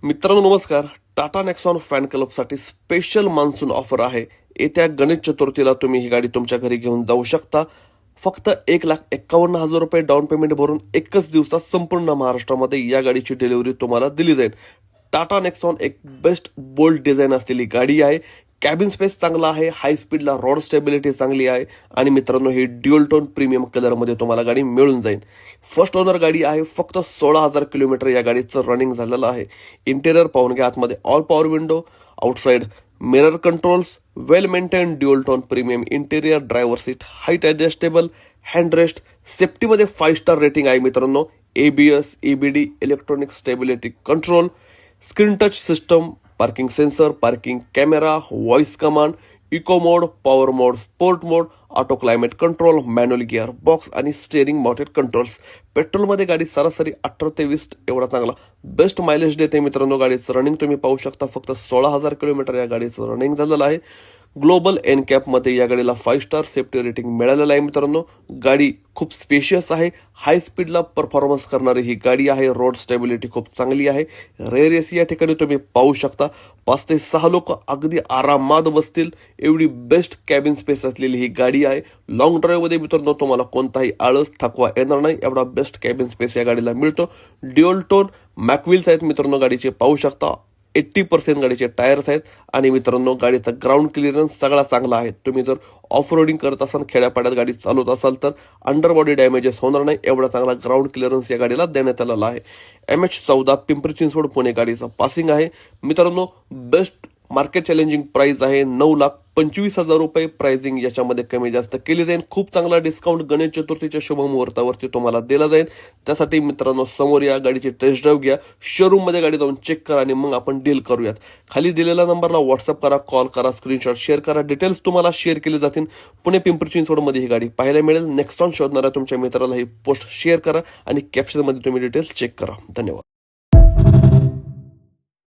मित्रांनो नमस्कार. Tata Nexon fan क्लबसाठी स्पेशल मान्सून ऑफर आहे. येत्या गणेश चतुर्थीला तुम्ही ही गाडी तुमच्या घरी घेऊन जाऊ शकता. फक्त 1,51,000 रुपये डाऊन पेमेंट भरून एकच दिवसात संपूर्ण महाराष्ट्रामध्ये या गाडीची डिलिव्हरी तुम्हाला दिली जाईल. टाटा नेक्सॉन एक बेस्ट बोल्ड डिझाईन असलेली गाडी आहे. कॅबिन स्पेस चांगला आहे, हाय स्पीडला रोड स्टेबिलिटी चांगली आहे आणि मित्रांनो ही ड्युअल टोन प्रीमियम कलरमध्ये तुम्हाला गाडी मिळून जाईल. फर्स्ट ओनर गाडी आहे. फक्त 16,000 किलोमीटर या गाडीचं रनिंग झालेलं आहे. इंटेरियर पाहून घ्या. आतमध्ये all power window, outside mirror controls, well maintain dual tone premium interior, driver seat height adjustable, handrest, सेफ्टीमध्ये 5 स्टार रेटिंग आहे मित्रांनो. ABS, EBD, electronic stability control, screen touch system, parking sensor, parking camera, voice command, eco mode, power mode, sport mode, auto climate control, manual gear box आणि steering mounted controls. पेट्रोलमध्ये गाडी सरासरी 18 ते 20 एवढा चांगला best mileage देते मित्रांनो. गाडीचं रनिंग तुम्ही पाहू शकता. फक्त 16,000 किलोमीटर या गाडीचं रनिंग झालेलं आहे. ग्लोबल NCAP या गाडीला 5 स्टार सेफ्टी रेटिंग मिळालेलं आहे मित्रांनो. गाडी खूप स्पेशियस आहे. हाय स्पीडला परफॉर्मन्स करणारी ही गाडी आहे. रोड स्टेबिलिटी खूप चांगली आहे. रेअर एसी या ठिकाणी तुम्ही पाहू शकता. 5 ते 6 लोक अगदी आरामात बसतील एवढी बेस्ट कॅबिन स्पेस असलेली ही गाडी आहे. लॉंग ड्राईव्हमध्ये मित्रांनो तुम्हाला कोणताही आळस थकवा येणार नाही एवढा बेस्ट कॅबिन स्पेस या गाडीला मिळतो. ड्युअल टोन मॅकव्हील्स आहेत मित्रांनो गाडीचे पाहू शकता. 80% गाडीचे टायर्स आहेत आणि मित्रांनो गाडीचा ग्राउंड क्लिअरन्स सगळा चांगला आहे. तुम्ही जर ऑफ रोडिंग करत असाल, खेड्यापाड्यात गाडी चालवत असाल तर अंडरबॉडी डॅमेजेस होणार नाही एवढा चांगला ग्राउंड क्लिअरन्स या गाडीला देण्यात आलेला आहे. MH14 पिंपरी चिंचवड पुणे गाडीचा पासिंग आहे मित्रांनो. बेस्ट मार्केट चॅलेंजिंग प्राइस आहे. 9,25,000 रुपये प्राइसिंग याच्यामध्ये कमी जास्त केली जाईल. खूप चांगला डिस्काउंट गणेश चतुर्थीच्या शुभ मुहूर्तावरती तुम्हाला दिला जाईल. त्यासाठी मित्रांनो समोर या गाडीची टेस्ट ड्राईव्ह घ्या. शोरूममध्ये गाडी जाऊन चेक करा आणि मग आपण डील करूयात. खाली दिलेल्या नंबरला व्हॉट्सअप करा, कॉल करा, स्क्रीनशॉट शेअर करा. डिटेल्स तुम्हाला शेअर केले जातील. पुणे पिंपरी चिंचवडमध्ये ही गाडी पाहायला मिळेल. नेक्सॉन शोधणाऱ्या तुमच्या मित्राला ही पोस्ट शेअर करा आणि कॅप्शनमध्ये तुम्ही डिटेल्स चेक करा. धन्यवाद.